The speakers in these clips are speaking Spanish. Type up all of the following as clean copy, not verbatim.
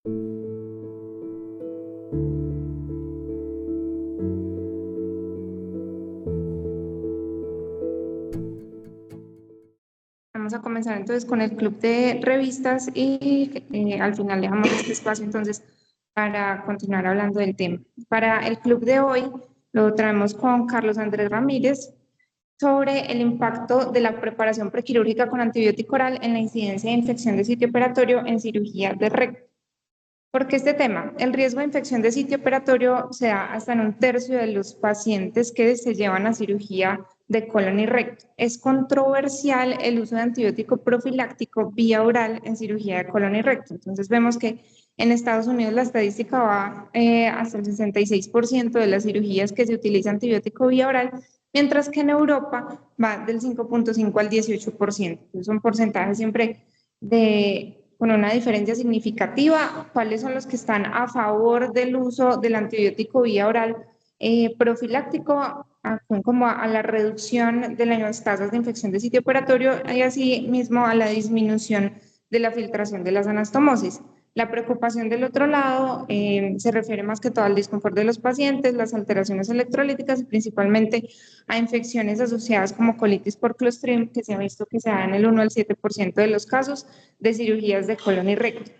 Vamos a comenzar entonces con el club de revistas y al final dejamos este espacio entonces para continuar hablando del tema. Para el club de hoy lo traemos con Carlos Andrés Ramírez sobre el impacto de la preparación prequirúrgica con antibiótico oral en la incidencia de infección de sitio operatorio en cirugía de recto. ¿Por qué este tema? El riesgo de infección de sitio operatorio se da hasta en 1/3 de los pacientes que se llevan a cirugía de colon y recto. Es controversial el uso de antibiótico profiláctico vía oral en cirugía de colon y recto. Entonces vemos que en Estados Unidos la estadística va hasta el 66% de las cirugías que se utiliza antibiótico vía oral, mientras que en Europa va del 5,5 al 18%. Entonces son porcentajes siempre con una diferencia significativa. ¿Cuáles son los que están a favor del uso del antibiótico vía oral profiláctico, como a la reducción de las tasas de infección de sitio operatorio y así mismo a la disminución de la filtración de las anastomosis? La preocupación del otro lado se refiere más que todo al disconfort de los pacientes, las alteraciones electrolíticas y principalmente a infecciones asociadas como colitis por Clostridium, que se ha visto que se da en el 1 al 7% de los casos de cirugías de colon y recto.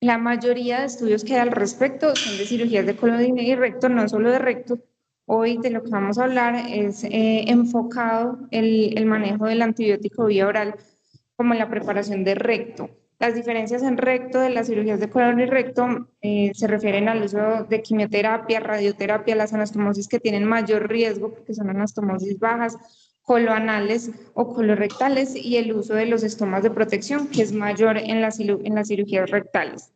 La mayoría de estudios que hay al respecto son de cirugías de colon y recto, no solo de recto. Hoy de lo que vamos a hablar es enfocado el manejo del antibiótico vía oral como en la preparación de recto. Las diferencias en recto de las cirugías de colon y recto se refieren al uso de quimioterapia, radioterapia, las anastomosis que tienen mayor riesgo, porque son anastomosis bajas, coloanales o colorectales, y el uso de los estomas de protección, que es mayor en las cirugías rectales.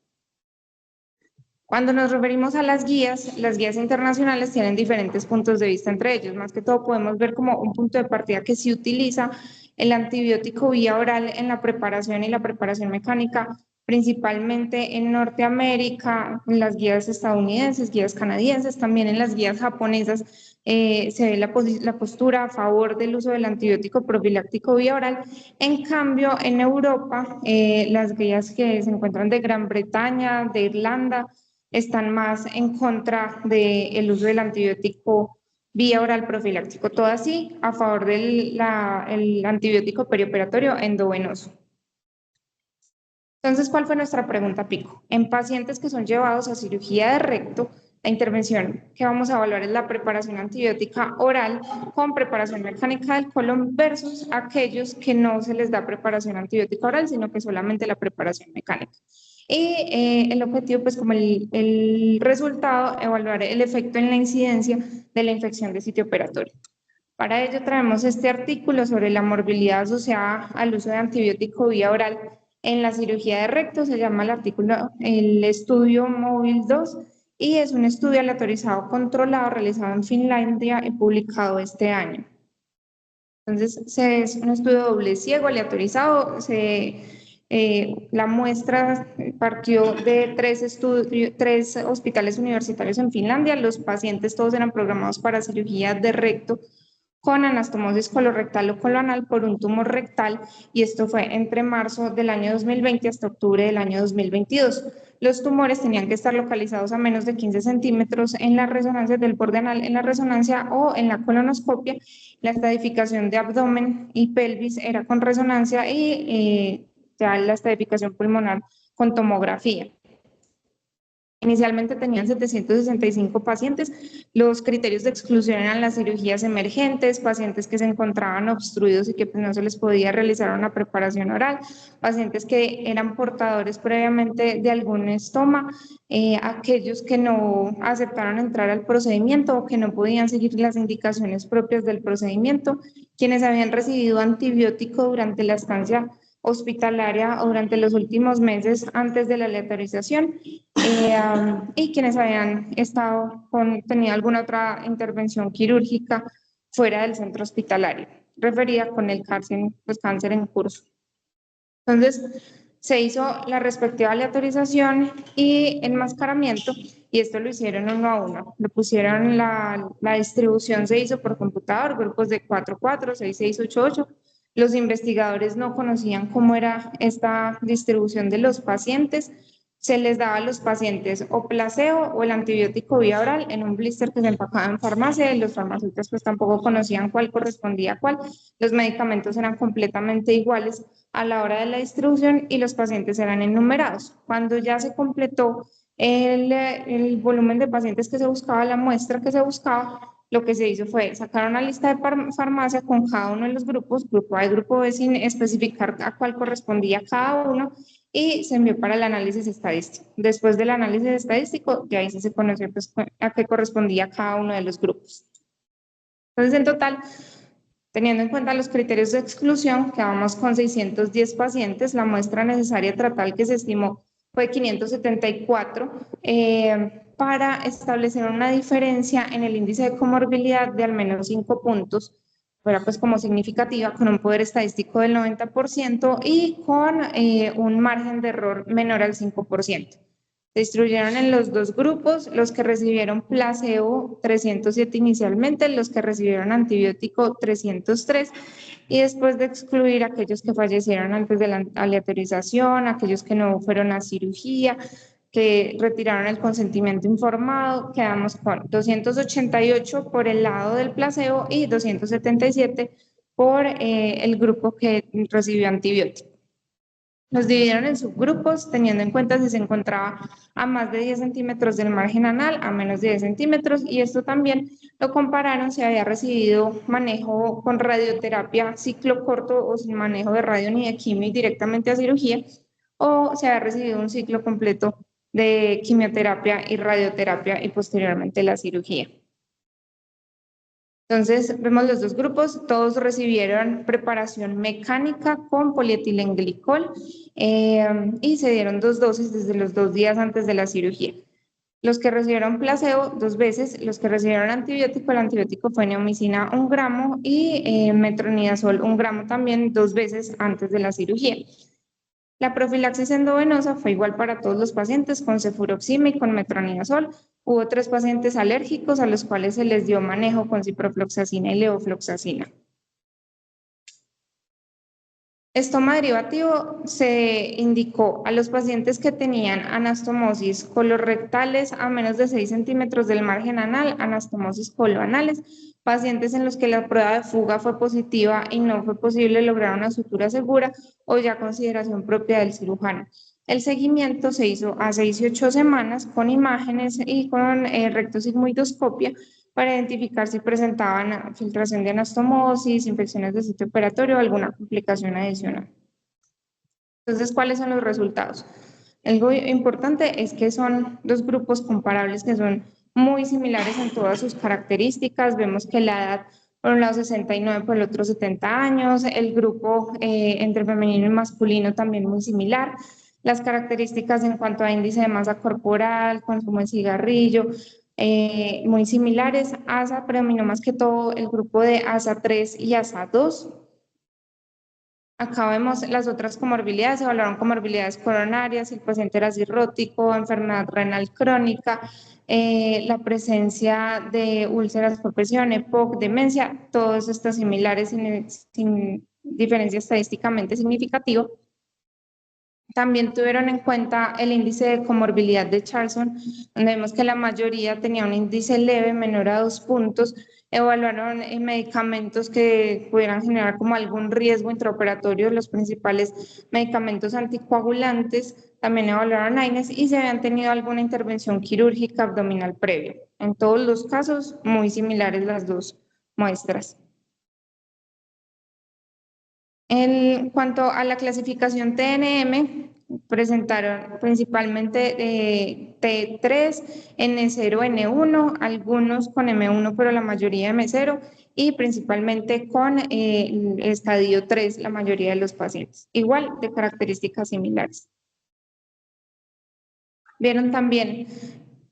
Cuando nos referimos a las guías internacionales tienen diferentes puntos de vista entre ellos. Más que todo podemos ver como un punto de partida que se utiliza el antibiótico vía oral en la preparación y la preparación mecánica, principalmente en Norteamérica, en las guías estadounidenses, guías canadienses, también en las guías japonesas. Se ve la postura a favor del uso del antibiótico profiláctico vía oral. En cambio, en Europa, las guías que se encuentran de Gran Bretaña, de Irlanda, están más en contra del uso del antibiótico vía oral profiláctico. Todo así a favor del el antibiótico perioperatorio endovenoso. Entonces, ¿cuál fue nuestra pregunta, Pico? En pacientes que son llevados a cirugía de recto, la intervención que vamos a evaluar es la preparación antibiótica oral con preparación mecánica del colon versus aquellos que no se les da preparación antibiótica oral, sino que solamente la preparación mecánica. Y el objetivo, pues como el resultado, evaluar el efecto en la incidencia de la infección de sitio operatorio. Para ello traemos este artículo sobre la morbilidad asociada al uso de antibiótico vía oral en la cirugía de recto. Se llama el estudio móvil 2 y es un estudio aleatorizado controlado realizado en Finlandia y publicado este año. Entonces, es un estudio doble ciego aleatorizado. La muestra partió de 3 hospitales universitarios en Finlandia. Los pacientes todos eran programados para cirugía de recto con anastomosis colorectal o coloanal por un tumor rectal, y esto fue entre marzo del año 2020 hasta octubre del año 2022. Los tumores tenían que estar localizados a menos de 15 centímetros en la resonancia del borde anal, en la resonancia o en la colonoscopia. La estadificación de abdomen y pelvis era con resonancia y ya la estadificación pulmonar con tomografía. Inicialmente tenían 765 pacientes. Los criterios de exclusión eran las cirugías emergentes, pacientes que se encontraban obstruidos y que pues, no se les podía realizar una preparación oral, pacientes que eran portadores previamente de algún estoma, aquellos que no aceptaron entrar al procedimiento o que no podían seguir las indicaciones propias del procedimiento, quienes habían recibido antibiótico durante la estancia hospitalaria o durante los últimos meses antes de la aleatorización, y quienes habían tenido alguna otra intervención quirúrgica fuera del centro hospitalario, referida con el cáncer en curso. Entonces, se hizo la respectiva aleatorización y enmascaramiento, y esto lo hicieron uno a uno. Lo pusieron, la distribución se hizo por computador, grupos de 4-4, 6-6, 8-8. Los investigadores no conocían cómo era esta distribución de los pacientes. se les daba a los pacientes o placebo o el antibiótico vía oral en un blister que se empacaba en farmacia, y los farmacéuticos pues tampoco conocían cuál correspondía a cuál. Los medicamentos eran completamente iguales a la hora de la distribución y los pacientes eran enumerados. Cuando ya se completó el volumen de pacientes que se buscaba, la muestra que se buscaba, lo que se hizo fue sacar una lista de farmacia con cada uno de los grupos, grupo A y grupo B, sin especificar a cuál correspondía cada uno, y se envió para el análisis estadístico. Después del análisis estadístico, ya ahí sí se conoció pues, a qué correspondía cada uno de los grupos. Entonces, en total, teniendo en cuenta los criterios de exclusión, quedamos con 610 pacientes. La muestra necesaria total que se estimó fue 574 para establecer una diferencia en el índice de comorbilidad de al menos 5 puntos, fuera pues como significativa, con un poder estadístico del 90% y con un margen de error menor al 5%. Se distribuyeron en los dos grupos, los que recibieron placebo 307 inicialmente, los que recibieron antibiótico 303, y después de excluir a aquellos que fallecieron antes de la aleatorización, aquellos que no fueron a cirugía, que retiraron el consentimiento informado, quedamos con 288 por el lado del placebo y 277 por el grupo que recibió antibiótico. Los dividieron en subgrupos, teniendo en cuenta si se encontraba a más de 10 centímetros del margen anal, a menos de 10 centímetros, y esto también lo compararon si había recibido manejo con radioterapia ciclo corto o sin manejo de radio ni de quimio y directamente a cirugía, o si había recibido un ciclo completo de quimioterapia y radioterapia y posteriormente la cirugía. Entonces, vemos los dos grupos, todos recibieron preparación mecánica con polietilenglicol y se dieron 2 dosis desde los 2 días antes de la cirugía. Los que recibieron placebo 2 veces, los que recibieron antibiótico, el antibiótico fue neomicina 1 gramo y metronidazol 1 gramo también 2 veces antes de la cirugía. La profilaxis endovenosa fue igual para todos los pacientes con cefuroxima y con metronidazol. Hubo 3 pacientes alérgicos a los cuales se les dio manejo con ciprofloxacina y levofloxacina. Estoma derivativo se indicó a los pacientes que tenían anastomosis colorectales a menos de 6 centímetros del margen anal, anastomosis coloanales, pacientes en los que la prueba de fuga fue positiva y no fue posible lograr una sutura segura o ya consideración propia del cirujano. El seguimiento se hizo a 6 y 8 semanas con imágenes y con rectosigmoidoscopia para identificar si presentaban filtración de anastomosis, infecciones de sitio operatorio o alguna complicación adicional. Entonces, ¿cuáles son los resultados? Algo importante es que son 2 grupos comparables que son muy similares en todas sus características. Vemos que la edad, por un lado 69, por el otro 70 años, el grupo entre femenino y masculino también muy similar. Las características en cuanto a índice de masa corporal, consumo de cigarrillo, muy similares. ASA predominó más que todo el grupo de ASA3 y ASA2. Acá vemos las otras comorbilidades, se evaluaron comorbilidades coronarias, si el paciente era cirrótico, enfermedad renal crónica, la presencia de úlceras por presión, EPOC, demencia, todos estos similares sin diferencia estadísticamente significativa. También tuvieron en cuenta el índice de comorbilidad de Charlson, donde vemos que la mayoría tenía un índice leve, menor a 2 puntos. Evaluaron medicamentos que pudieran generar como algún riesgo intraoperatorio, los principales medicamentos anticoagulantes. También evaluaron AINES y si habían tenido alguna intervención quirúrgica abdominal previa. En todos los casos, muy similares las 2 muestras. En cuanto a la clasificación TNM, presentaron principalmente T3, N0, N1, algunos con M1, pero la mayoría M0, y principalmente con el estadio 3, la mayoría de los pacientes, igual de características similares. Vieron también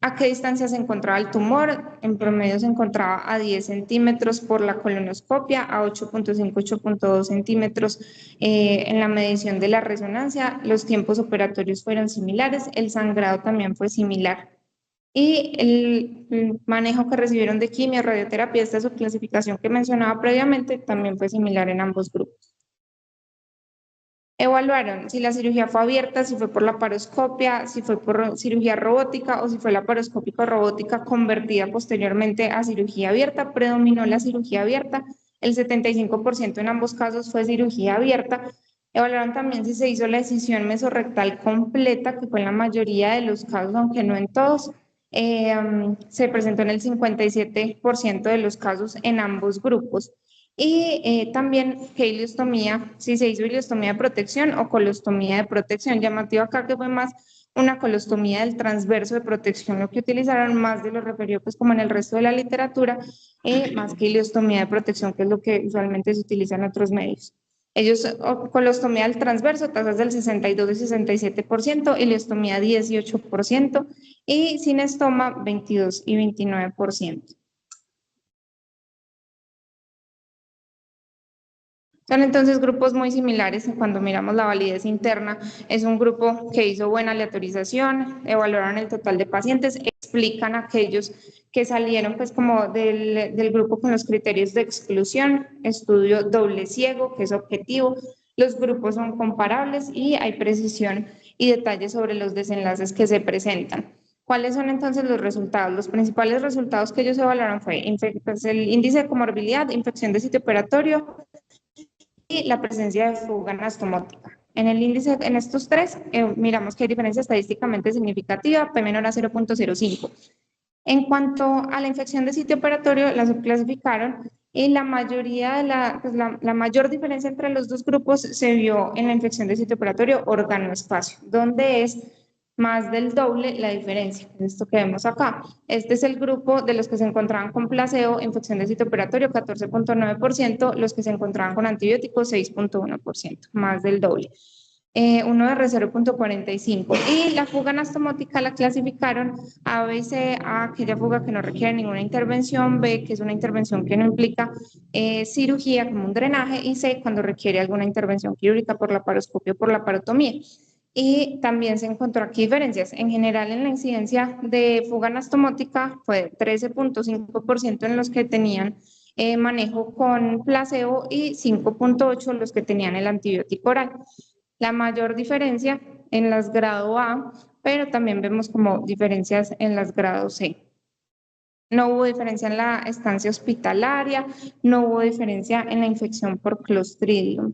a qué distancia se encontraba el tumor. En promedio se encontraba a 10 centímetros por la colonoscopia, a 8.5, 8.2 centímetros en la medición de la resonancia. Los tiempos operatorios fueron similares, el sangrado también fue similar. Y el manejo que recibieron de quimio, radioterapia, esta subclasificación que mencionaba previamente, también fue similar en ambos grupos. Evaluaron si la cirugía fue abierta, si fue por laparoscopia, si fue por cirugía robótica o si fue laparoscópica o robótica convertida posteriormente a cirugía abierta. Predominó la cirugía abierta. El 75% en ambos casos fue cirugía abierta. Evaluaron también si se hizo la decisión mesorrectal completa, que fue en la mayoría de los casos, aunque no en todos. Se presentó en el 57% de los casos en ambos grupos. Y también qué ileostomía, si se hizo ileostomía de protección o colostomía de protección. Llamativo acá que fue más una colostomía del transverso de protección, lo que utilizaron más de lo referido pues como en el resto de la literatura, más que ileostomía de protección, que es lo que usualmente se utiliza en otros medios. Ellos, colostomía del transverso, tasas del 62 y 67%, ileostomía 18% y sin estoma 22 y 29%. Son entonces grupos muy similares cuando miramos la validez interna. Es un grupo que hizo buena aleatorización, evaluaron el total de pacientes, explican aquellos que salieron pues como del grupo con los criterios de exclusión, estudio doble ciego, que es objetivo, los grupos son comparables y hay precisión y detalles sobre los desenlaces que se presentan. ¿Cuáles son entonces los resultados? Los principales resultados que ellos evaluaron fue pues, el índice de comorbilidad, infección de sitio operatorio, y la presencia de fuga anastomótica. En el índice, en estos tres, miramos que hay diferencia estadísticamente significativa, P menor a 0.05. En cuanto a la infección de sitio operatorio, la subclasificaron y la mayoría de la mayor diferencia entre los dos grupos se vio en la infección de sitio operatorio órgano-espacio, donde es más del doble la diferencia, esto que vemos acá. Este es el grupo de los que se encontraban con placebo, infección de sitio operatorio 14.9%, los que se encontraban con antibióticos 6.1%, más del doble. Uno de 0.45 y la fuga anastomótica la clasificaron A, B, C, A, aquella fuga que no requiere ninguna intervención, B, que es una intervención que no implica cirugía como un drenaje y C, cuando requiere alguna intervención quirúrgica por laparoscopio o por laparotomía. Y también se encontró aquí diferencias. En general, en la incidencia de fuga anastomótica fue 13.5% en los que tenían manejo con placebo y 5.8% los que tenían el antibiótico oral. La mayor diferencia en las grado A, pero también vemos como diferencias en las grado C. No hubo diferencia en la estancia hospitalaria, no hubo diferencia en la infección por Clostridium,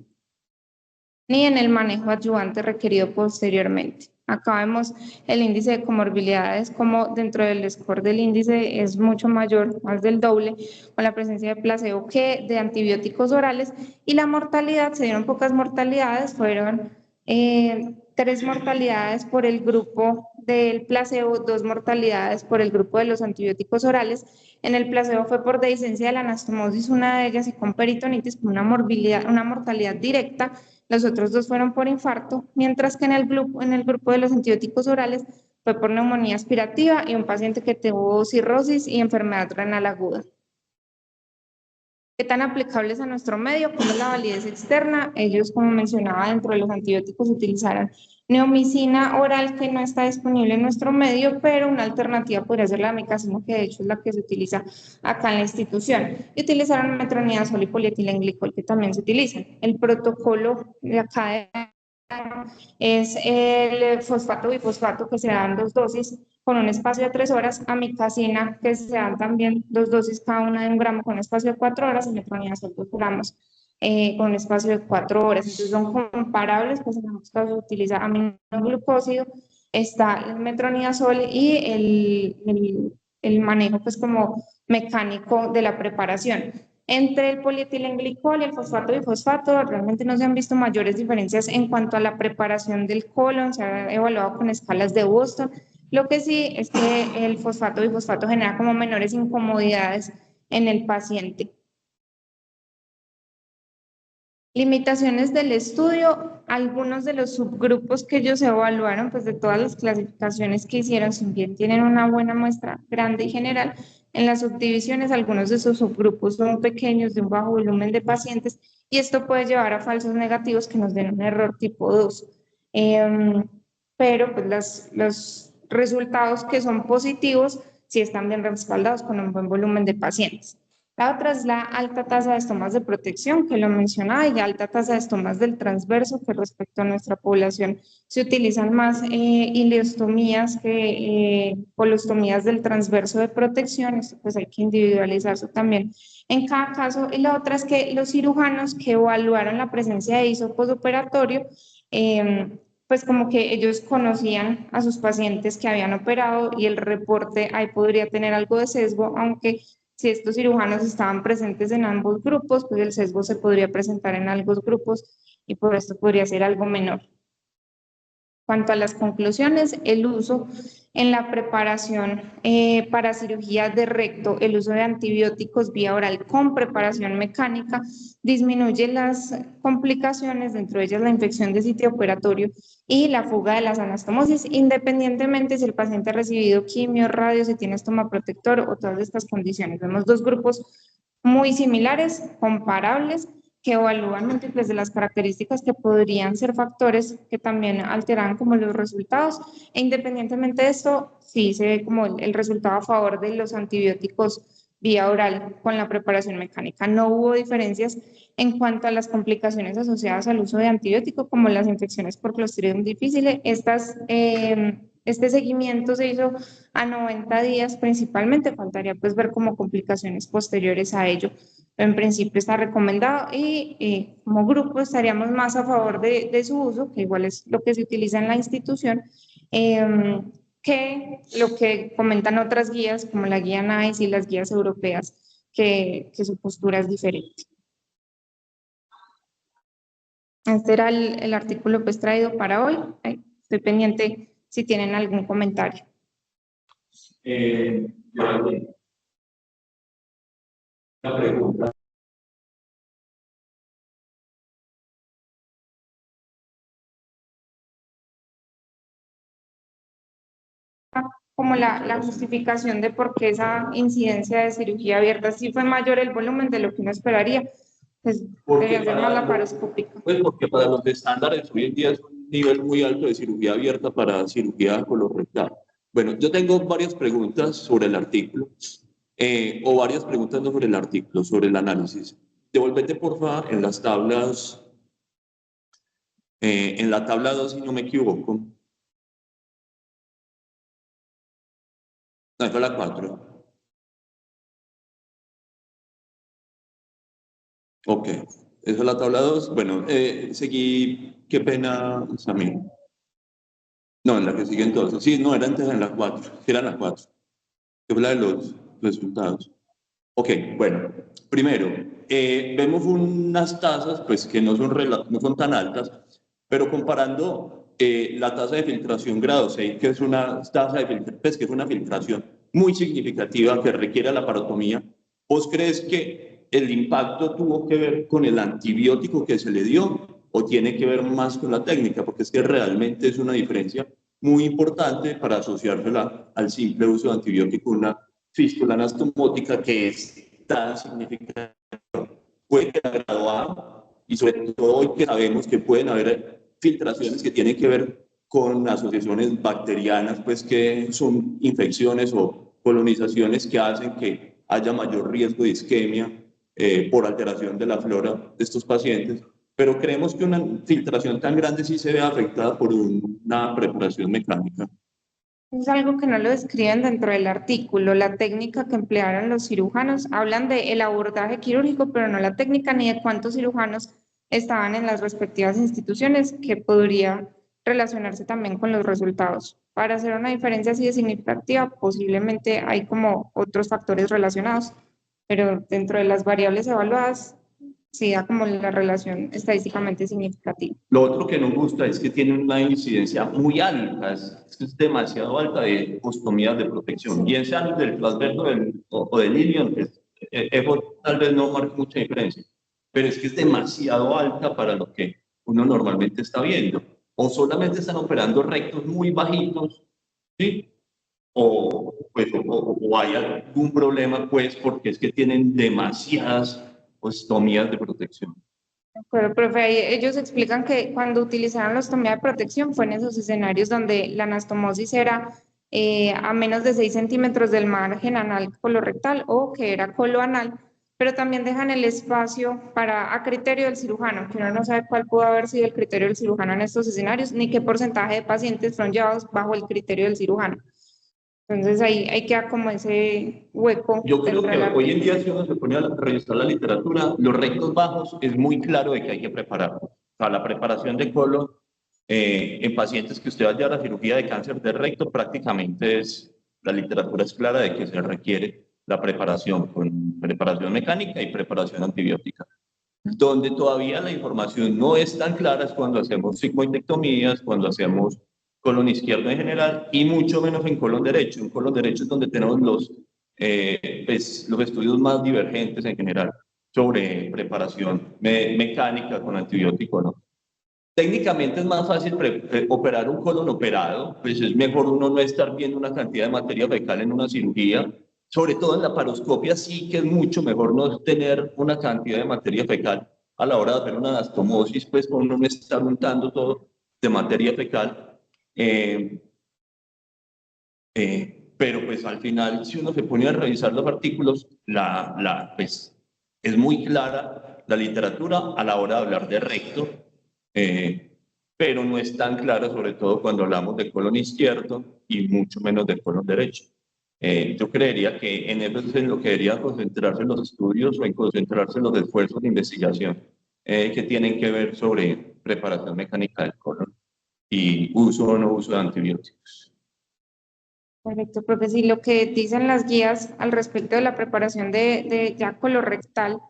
ni en el manejo adyuvante requerido posteriormente. Acá vemos el índice de comorbilidades como dentro del score del índice es mucho mayor, más del doble, con la presencia de placebo que de antibióticos orales y la mortalidad, se dieron pocas mortalidades, fueron 3 mortalidades por el grupo del placebo, 2 mortalidades por el grupo de los antibióticos orales. En el placebo fue por dehiscencia de la anastomosis, una de ellas, y con peritonitis, con una mortalidad directa. Los otros 2 fueron por infarto, mientras que en el grupo de los antibióticos orales fue por neumonía aspirativa y un paciente que tuvo cirrosis y enfermedad renal aguda. ¿Qué tan aplicables a nuestro medio? ¿Cómo es la validez externa? Ellos, como mencionaba, dentro de los antibióticos utilizaron neomicina oral, que no está disponible en nuestro medio, pero una alternativa podría ser la amicacina, que de hecho es la que se utiliza acá en la institución. Y utilizaron metronidazol y polietilenglicol, que también se utilizan. El protocolo de acá es el fosfato bifosfato, que se dan 2 dosis con un espacio de 3 horas, amicacina, que se dan también 2 dosis cada una de 1 gramo con un espacio de 4 horas, y metronidazol 2 gramos con un espacio de 4 horas. Entonces son comparables, pues en ambos casos se utiliza aminoglucósido, está el metronidazol y el manejo pues como mecánico de la preparación. Entre el polietilenglicol y el fosfato bifosfato realmente no se han visto mayores diferencias en cuanto a la preparación del colon, se ha evaluado con escalas de Boston. Lo que sí es que el fosfato bifosfato genera como menores incomodidades en el paciente. Limitaciones del estudio, algunos de los subgrupos que ellos evaluaron, pues de todas las clasificaciones que hicieron, si bien tienen una buena muestra grande y general, en las subdivisiones algunos de esos subgrupos son pequeños, de un bajo volumen de pacientes, y esto puede llevar a falsos negativos que nos den un error tipo 2. Pero pues los resultados que son positivos sí están bien respaldados con un buen volumen de pacientes. La otra es la alta tasa de estomas de protección, que lo mencionaba, y alta tasa de estomas del transverso, que respecto a nuestra población se utilizan más ileostomías que colostomías del transverso de protección. Esto pues hay que individualizarlo también en cada caso. Y la otra es que los cirujanos que evaluaron la presencia de ISO postoperatorio, pues como que ellos conocían a sus pacientes que habían operado y el reporte ahí podría tener algo de sesgo, aunque si estos cirujanos estaban presentes en ambos grupos, pues el sesgo se podría presentar en ambos grupos y por esto podría ser algo menor. Cuanto a las conclusiones, el uso en la preparación para cirugía de recto, el uso de antibióticos vía oral con preparación mecánica disminuye las complicaciones, dentro de ellas la infección de sitio operatorio y la fuga de las anastomosis, independientemente si el paciente ha recibido quimio, radio, si tiene estoma protector o todas estas condiciones. Vemos dos grupos muy similares, comparables, que evalúan múltiples de las características que podrían ser factores que también alteran como los resultados. E independientemente de esto, sí se ve como el resultado a favor de los antibióticos vía oral con la preparación mecánica. No hubo diferencias en cuanto a las complicaciones asociadas al uso de antibióticos, como las infecciones por Clostridium difficile. Este seguimiento se hizo a 90 días principalmente, faltaría pues ver como complicaciones posteriores a ello. En principio está recomendado y como grupo estaríamos más a favor de su uso, que igual es lo que se utiliza en la institución, que lo que comentan otras guías como la guía NICE y las guías europeas, que su postura es diferente. Este era el artículo pues traído para hoy. Estoy pendiente si tienen algún comentario. Una pregunta. Como la justificación de por qué esa incidencia de cirugía abierta sí fue mayor el volumen de lo que uno esperaría, pues debería ser más laparoscópica. Pues porque para los estándares hoy en día es un nivel muy alto de cirugía abierta para cirugía colorectal. Bueno, yo tengo varias preguntas sobre el artículo, o varias preguntas no sobre el artículo, sobre el análisis. Devuélvete, porfa, en las tablas, en la tabla 2, si no me equivoco. No, esa es la 4. Ok, esa es la tabla 2. Bueno, seguí, qué pena, Samir. No, en la que sigue entonces. Sí, no, era antes en la 4, era la 4, que fue la de los resultados. Ok, bueno, primero, vemos unas tasas pues, que no son tan altas, pero comparando la tasa de filtración grado 6, que es una tasa de pues, que es una filtración muy significativa que requiere la parotomía, ¿vos crees que el impacto tuvo que ver con el antibiótico que se le dio o tiene que ver más con la técnica? Porque es que realmente es una diferencia muy importante para asociársela al simple uso de antibiótico, una fístula anastomótica que es tan significativa, puede quedar graduada y sobre todo hoy que sabemos que pueden haber filtraciones que tienen que ver con asociaciones bacterianas, pues que son infecciones o colonizaciones que hacen que haya mayor riesgo de isquemia por alteración de la flora de estos pacientes, pero creemos que una filtración tan grande sí se ve afectada por una preparación mecánica. Es algo que no lo describen dentro del artículo. La técnica que emplearon los cirujanos, hablan del abordaje quirúrgico, pero no la técnica ni de cuántos cirujanos estaban en las respectivas instituciones, que podría relacionarse también con los resultados. Para hacer una diferencia así de significativa, posiblemente hay como otros factores relacionados, pero dentro de las variables evaluadas, sí da como la relación estadísticamente significativa. Lo otro que nos gusta es que tiene una incidencia muy alta, es demasiado alta de ostomías de protección, bien sean del transverso o del ilion, eso tal vez no marca mucha diferencia, pero es que es demasiado alta para lo que uno normalmente está viendo. O solamente están operando rectos muy bajitos, ¿sí? Pues, o hay algún problema, pues, porque es que tienen demasiadas ostomías de protección. Pero, profe, ellos explican que cuando utilizaron la ostomía de protección fue en esos escenarios donde la anastomosis era a menos de 6 centímetros del margen anal colorectal o que era coloanal, pero también dejan el espacio a criterio del cirujano, que uno no sabe cuál pudo haber sido el criterio del cirujano en estos escenarios, ni qué porcentaje de pacientes fueron llevados bajo el criterio del cirujano. Entonces ahí queda como ese hueco. Yo creo que hoy en día, si uno se pone a revisar la literatura, los rectos bajos es muy claro de que hay que preparar. O sea, la preparación de colon en pacientes que usted va a llevar a cirugía de cáncer de recto, prácticamente la literatura es clara de que se requiere la preparación con preparación mecánica y preparación antibiótica. Donde todavía la información no es tan clara es cuando hacemos sigmoidectomías, cuando hacemos colon izquierdo en general y mucho menos en colon derecho. En colon derecho es donde tenemos los estudios más divergentes en general sobre preparación mecánica con antibiótico, ¿no? Técnicamente es más fácil operar un colon operado, pues es mejor uno no estar viendo una cantidad de materia fecal en una cirugía, sobre todo en la paroscopia sí que es mucho mejor no tener una cantidad de materia fecal a la hora de hacer una anastomosis, pues uno no estar untando todo de materia fecal. Pero pues al final, si uno se pone a revisar los artículos, pues, es muy clara la literatura a la hora de hablar de recto, pero no es tan clara, sobre todo cuando hablamos de colon izquierdo y mucho menos del colon derecho. Yo creería que en eso es en lo que debería concentrarse los estudios o en concentrarse los esfuerzos de investigación que tienen que ver sobre preparación mecánica del colon y uso o no uso de antibióticos. Correcto, profe. Sí, lo que dicen las guías al respecto de la preparación de ya colorectal,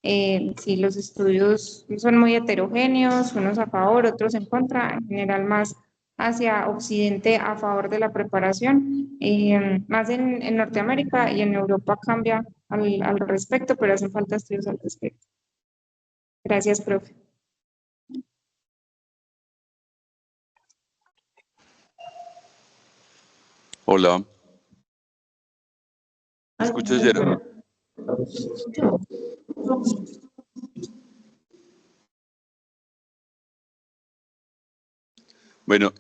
sí, los estudios son muy heterogéneos, unos a favor, otros en contra, en general más hacia Occidente a favor de la preparación, más en Norteamérica y en Europa cambia al respecto, pero hacen falta estudios al respecto. Gracias, profe. Hola. ¿Me escuchas, Yera? Bueno,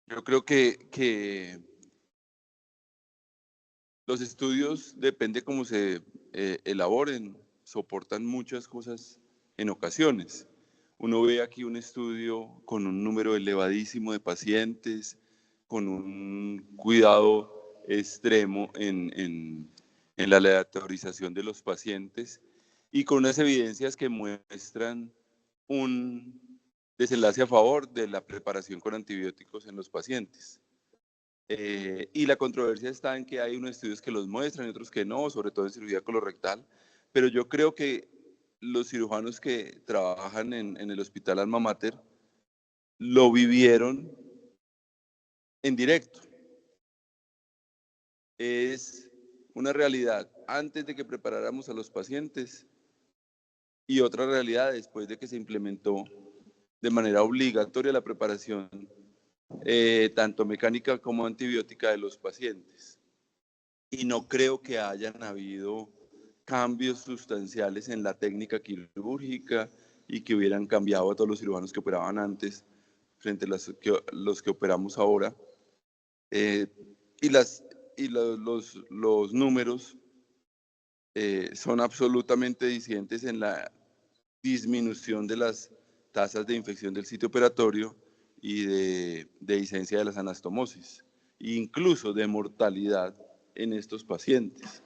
yo creo que los estudios, depende cómo se elaboren, soportan muchas cosas en ocasiones. Uno ve aquí un estudio con un número elevadísimo de pacientes, con un cuidado extremo en la aleatorización de los pacientes y con unas evidencias que muestran un desenlace a favor de la preparación con antibióticos en los pacientes. Y la controversia está en que hay unos estudios que los muestran y otros que no, sobre todo en cirugía colorectal, pero yo creo que los cirujanos que trabajan en el Hospital Alma Mater lo vivieron en directo. Es una realidad antes de que preparáramos a los pacientes y otra realidad después de que se implementó de manera obligatoria la preparación tanto mecánica como antibiótica de los pacientes. Y no creo que hayan habido cambios sustanciales en la técnica quirúrgica y que hubieran cambiado a todos los cirujanos que operaban antes frente a los que operamos ahora. Y los números son absolutamente disidentes en la disminución de las tasas de infección del sitio operatorio y de licencia de las anastomosis, incluso de mortalidad en estos pacientes.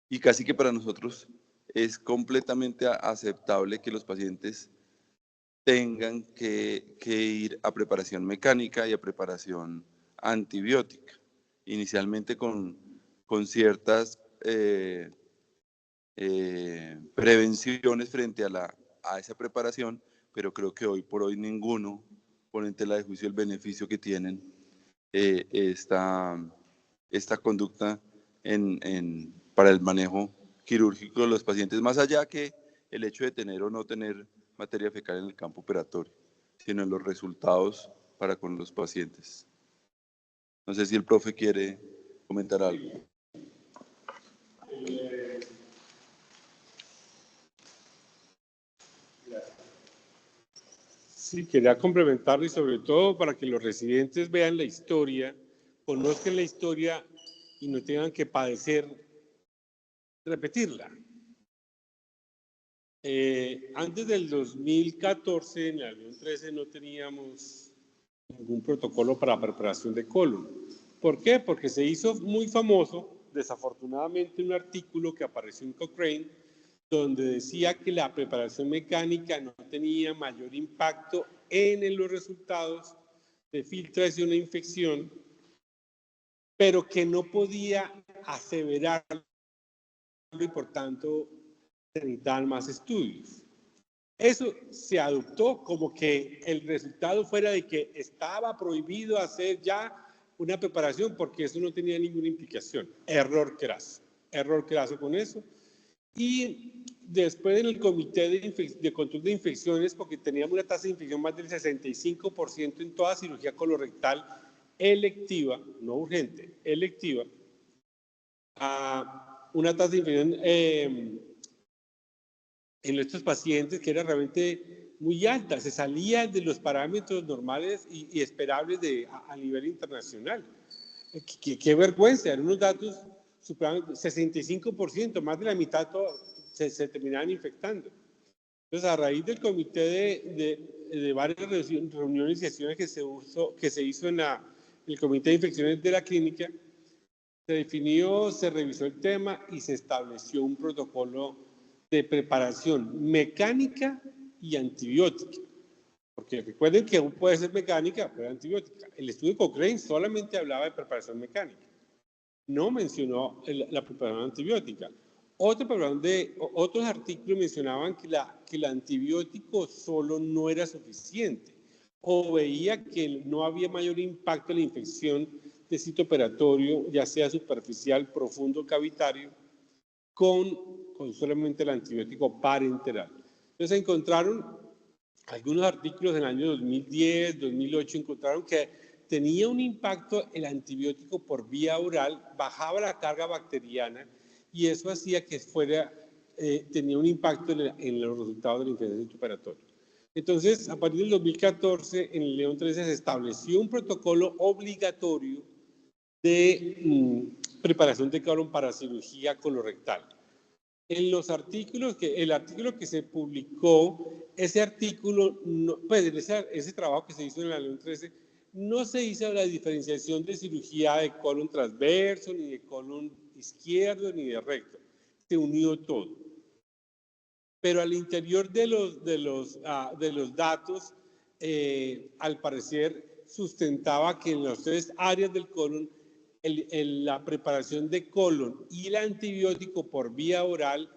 Y casi que para nosotros es completamente aceptable que los pacientes tengan que ir a preparación mecánica y a preparación antibiótica, inicialmente con ciertas prevenciones frente a esa preparación, pero creo que hoy por hoy ninguno pone en tela de juicio el beneficio que tienen esta conducta para el manejo quirúrgico de los pacientes, más allá que el hecho de tener o no tener materia fecal en el campo operatorio, sino en los resultados para con los pacientes. No sé si el profe quiere comentar algo. Sí, quería complementarlo y sobre todo para que los residentes vean la historia, conozcan la historia y no tengan que padecer repetirla. Antes del 2014, en la León 13, no teníamos ningún protocolo para preparación de colon. ¿Por qué? Porque se hizo muy famoso, desafortunadamente, un artículo que apareció en Cochrane, donde decía que la preparación mecánica no tenía mayor impacto en los resultados de filtración e infección, pero que no podía aseverarlo y por tanto se necesitaban más estudios. Eso se adoptó como que el resultado fuera de que estaba prohibido hacer ya una preparación porque eso no tenía ninguna implicación. Error craso con eso. Y después en el comité de control de infecciones, porque teníamos una tasa de infección más del 65% en toda cirugía colorectal electiva, no urgente, electiva, a una tasa de infección en estos pacientes que era realmente muy alta, se salía de los parámetros normales y esperables a nivel internacional. Qué vergüenza, eran unos datos superaban 65%, más de la mitad se terminaban infectando. Entonces, a raíz del comité de varias reuniones y sesiones que se hizo en el comité de infecciones de la clínica, se definió, se revisó el tema y se estableció un protocolo de preparación mecánica y antibiótica. Porque recuerden que aún puede ser mecánica, puede ser antibiótica. El estudio de Cochrane solamente hablaba de preparación mecánica. No mencionó la preparación antibiótica. Otros artículos mencionaban que el antibiótico solo no era suficiente o veía que no había mayor impacto en la infección de sitio operatorio, ya sea superficial, profundo o cavitario, con solamente el antibiótico parenteral. Entonces encontraron algunos artículos en el año 2010, 2008, encontraron que tenía un impacto el antibiótico por vía oral, bajaba la carga bacteriana y eso hacía que tenía un impacto en los resultados de la infección de sitio operatorio. Entonces, a partir del 2014, en el León 13 se estableció un protocolo obligatorio de preparación de colon para cirugía colorectal. En los artículos, el artículo que se publicó, ese artículo, pues ese trabajo que se hizo en la León 13, no se hizo la diferenciación de cirugía de colon transverso, ni de colon izquierdo, ni de recto. Se unió todo. Pero al interior de los datos, al parecer, sustentaba que en las tres áreas del colon, la preparación de colon y el antibiótico por vía oral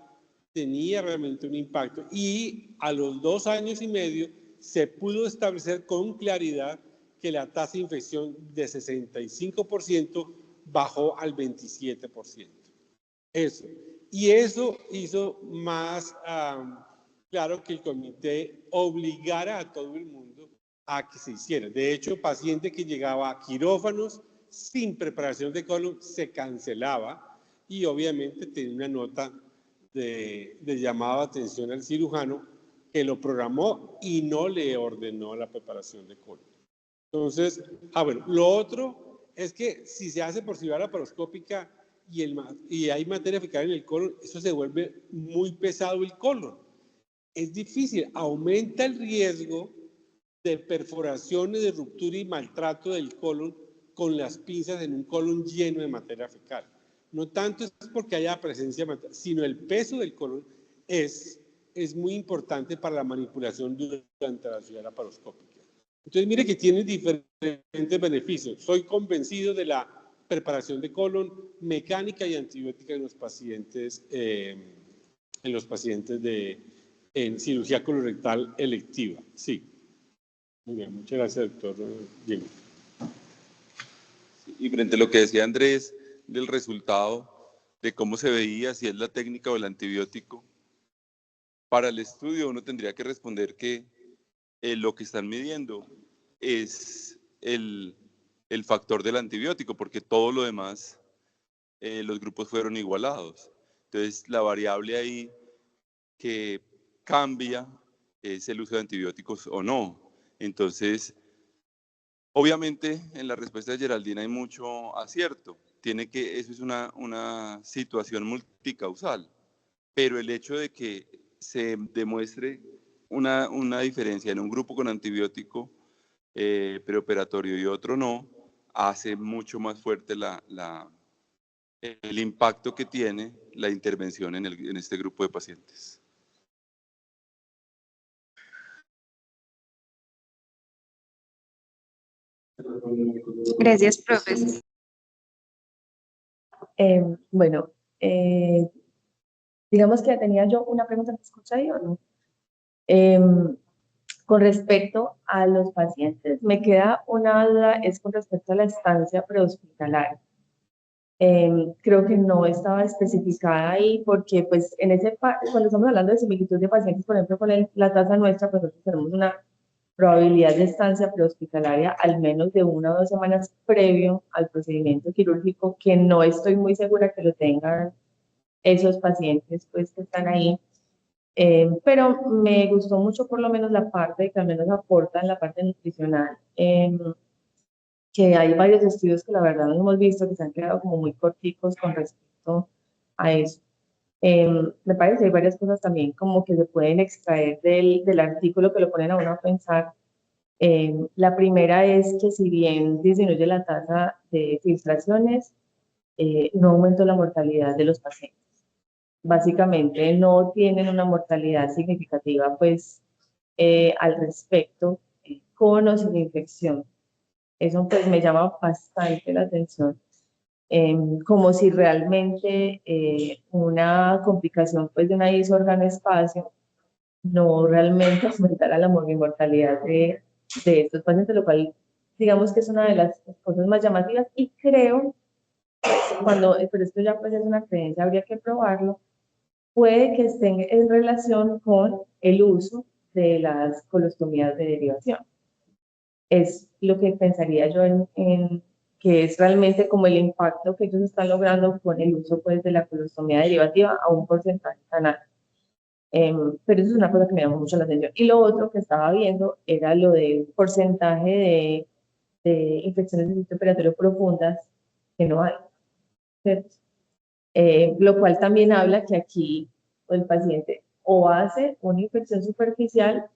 tenía realmente un impacto. Y a los 2 años y medio se pudo establecer con claridad que la tasa de infección de 65% bajó al 27%. Eso. Y eso hizo más claro que el comité obligara a todo el mundo a que se hiciera. De hecho, paciente que llegaba a quirófanos sin preparación de colon se cancelaba y obviamente tenía una nota de llamado de atención al cirujano que lo programó y no le ordenó la preparación de colon. Entonces, bueno, lo otro es que si se hace por cirugía laparoscópica y hay materia fecal en el colon, eso se vuelve muy pesado el colon. Es difícil, aumenta el riesgo de perforaciones, de ruptura y maltrato del colon con las pinzas en un colon lleno de materia fecal. No tanto es porque haya presencia de materia, sino el peso del colon es muy importante para la manipulación durante la cirugía laparoscópica. Entonces, mire que tiene diferentes beneficios. Soy convencido de la preparación de colon mecánica y antibiótica en los pacientes en cirugía colorectal electiva. Sí. Muy bien, muchas gracias, doctor Jimmy. Y frente a lo que decía Andrés del resultado, de cómo se veía, si es la técnica o el antibiótico, para el estudio uno tendría que responder que lo que están midiendo es el factor del antibiótico, porque todo lo demás, los grupos fueron igualados. Entonces, la variable ahí que cambia es el uso de antibióticos o no. Entonces, obviamente, en la respuesta de Geraldine hay mucho acierto. eso es una situación multicausal, pero el hecho de que se demuestre una diferencia en un grupo con antibiótico preoperatorio y otro no, hace mucho más fuerte el impacto que tiene la intervención en este grupo de pacientes. Gracias, profesor. Bueno, digamos que tenía yo una pregunta, ¿me escucha ahí o no? Con respecto a los pacientes, me queda una duda, es con respecto a la estancia prehospitalaria. Creo que no estaba especificada ahí porque pues cuando estamos hablando de similitud de pacientes, por ejemplo, con la tasa nuestra, pues nosotros tenemos una probabilidad de estancia prehospitalaria al menos de 1 o 2 semanas previo al procedimiento quirúrgico, que no estoy muy segura que lo tengan esos pacientes pues que están ahí. Pero me gustó mucho por lo menos la parte que al menos aporta en la parte nutricional, que hay varios estudios que la verdad no hemos visto que se han quedado como muy corticos con respecto a eso. Me parece que hay varias cosas también como que se pueden extraer del artículo que lo ponen a uno a pensar. La primera es que si bien disminuye la tasa de filtraciones, no aumentó la mortalidad de los pacientes. Básicamente no tienen una mortalidad significativa pues al respecto, con o sin infección. Eso pues me llama bastante la atención, como si realmente una complicación pues de una órgano-espacio no realmente aumentara la mortalidad de estos pacientes, lo cual digamos que es una de las cosas más llamativas y creo, pero esto ya pues es una creencia, habría que probarlo, puede que estén en relación con el uso de las colostomías de derivación. Es lo que pensaría yo en que es realmente como el impacto que ellos están logrando con el uso pues de la colostomía derivativa a un porcentaje tan alto. Pero eso es una cosa que me llamó mucho la atención. Y lo otro que estaba viendo era lo del porcentaje de infecciones de sitio operatorio profundas que no hay, ¿cierto? Lo cual también habla que aquí el paciente o hace una infección superficial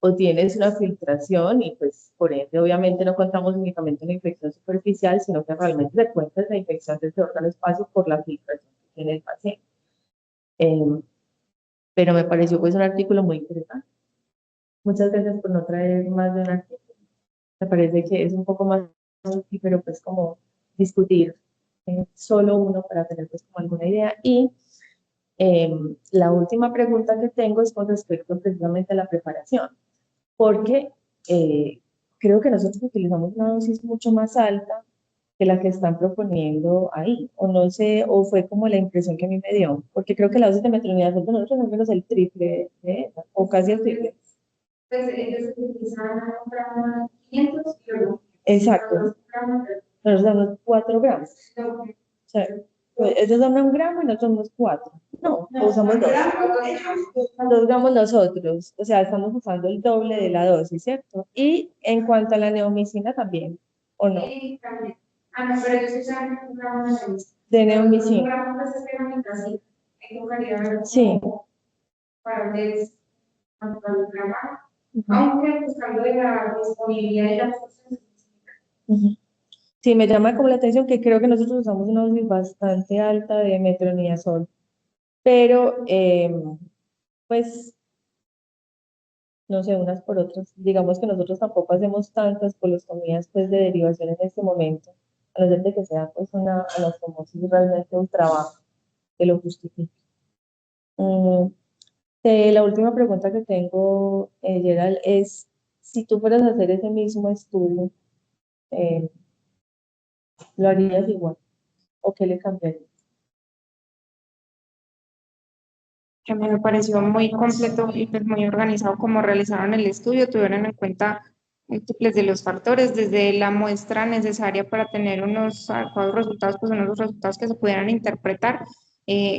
o tienes una filtración y pues por ende obviamente no contamos únicamente una infección superficial, sino que realmente se cuenta la infección de ese órgano espacio por la filtración que tiene el paciente. Pero me pareció pues un artículo muy interesante. Muchas gracias por no traer más de un artículo. Me parece que es un poco más útil, pero pues como discutir solo uno para tener pues como alguna idea. Y la última pregunta que tengo es con respecto precisamente a la preparación, porque creo que nosotros utilizamos una dosis mucho más alta que la que están proponiendo ahí, o no sé, o fue como la impresión que a mí me dio, porque creo que la dosis de metronidazol de nosotros es al menos el triple de esa, o casi el triple. Pues ellos utilizan 500 kilogramos. Exacto. Nosotros damos 4 gramos. O sea, pues ellos dan 1 gramo y nosotros damos 4. No, usamos 2. 2 gramos nosotros. O sea, estamos usando el doble de la dosis, ¿cierto? Y en cuanto a la neomicina también, ¿o no? Sí, también. Ah, no, pero ellos usan 1 gramo de neomicina. 1 gramo de esa sí. Para ustedes, aunque buscando de la disponibilidad de las cosas. Sí, me llama como la atención que creo que nosotros usamos una dosis bastante alta de metronidazol, pero pues no sé, unas por otras. Digamos que nosotros tampoco hacemos tantas colostomías pues de derivación en este momento, a no ser de que sea pues una anastomosis realmente un trabajo que lo justifique. La última pregunta que tengo, Gerald, es si tú fueras a hacer ese mismo estudio, ¿lo harías igual? ¿O qué le cambiaría? Que me pareció muy completo y pues muy organizado como realizaron el estudio, tuvieron en cuenta múltiples de los factores, desde la muestra necesaria para tener unos adecuados resultados, pues unos resultados que se pudieran interpretar,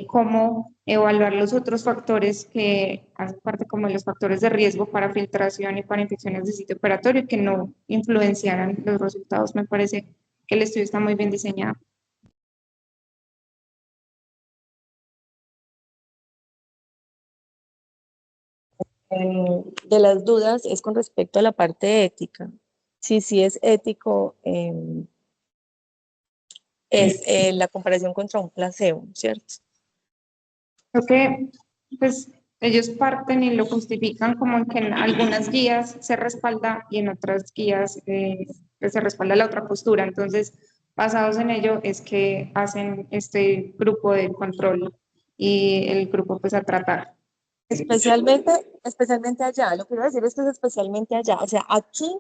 cómo evaluar los otros factores que hacen parte como de los factores de riesgo para filtración y para infecciones de sitio operatorio que no influenciaran los resultados. Me parece que el estudio está muy bien diseñado. de las dudas es con respecto a la parte ética. Sí es ético, es la comparación contra un placebo, ¿cierto? Creo que pues, ellos parten y lo justifican como en que en algunas guías se respalda y en otras guías pues, se respalda la otra postura. Entonces, basados en ello es que hacen este grupo de control y el grupo pues a tratar. Especialmente allá, lo que quiero decir es que es especialmente allá, o sea, aquí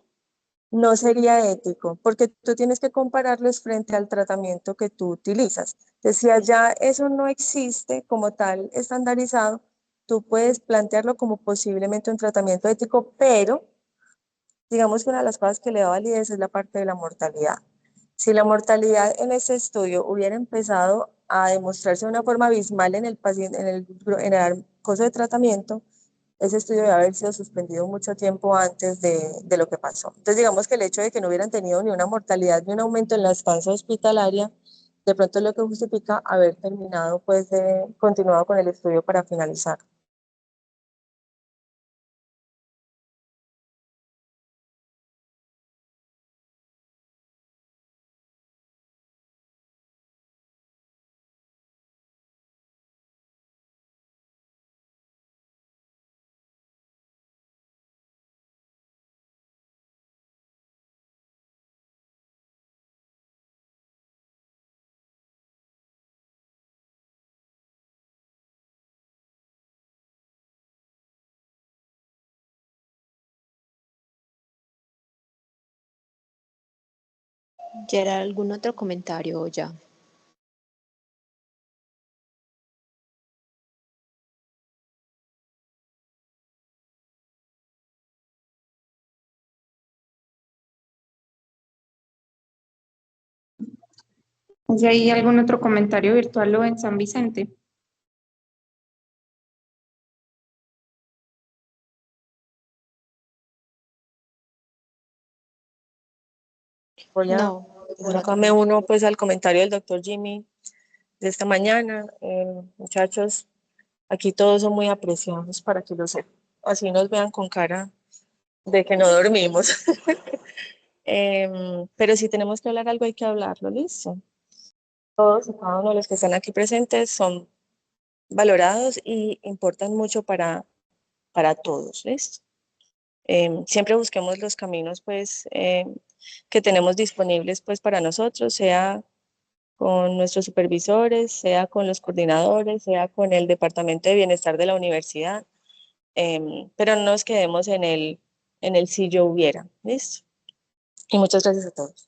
no sería ético, porque tú tienes que compararlos frente al tratamiento que tú utilizas. Entonces, si allá eso no existe como tal estandarizado, tú puedes plantearlo como posiblemente un tratamiento ético, pero digamos que una de las cosas que le da validez es la parte de la mortalidad. Si la mortalidad en ese estudio hubiera empezado a demostrarse de una forma abismal en el paciente, en el curso de tratamiento, ese estudio debe haber sido suspendido mucho tiempo antes de lo que pasó. Entonces, digamos que el hecho de que no hubieran tenido ni una mortalidad ni un aumento en la estancia hospitalaria, de pronto es lo que justifica haber terminado, pues, continuado con el estudio para finalizar. ¿Gerard, algún otro comentario o ya? ¿Si hay algún otro comentario virtual o en San Vicente? No, Acá me uno pues al comentario del doctor Jimmy de esta mañana. Muchachos, aquí todos son muy apreciados para que lo sepan. Así nos vean con cara de que no dormimos. Pero si tenemos que hablar algo, hay que hablarlo, listo. Todos y cada uno de los que están aquí presentes son valorados y importan mucho para todos, ¿listo? Siempre busquemos los caminos, pues, que tenemos disponibles, pues, para nosotros, sea con nuestros supervisores, sea con los coordinadores, sea con el Departamento de Bienestar de la universidad, pero no nos quedemos en el si yo hubiera, ¿listo? Y muchas gracias a todos.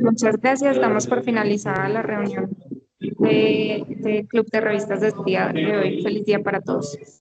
Muchas gracias. Damos por finalizada la reunión del Club de Revistas del día de hoy. Feliz día para todos.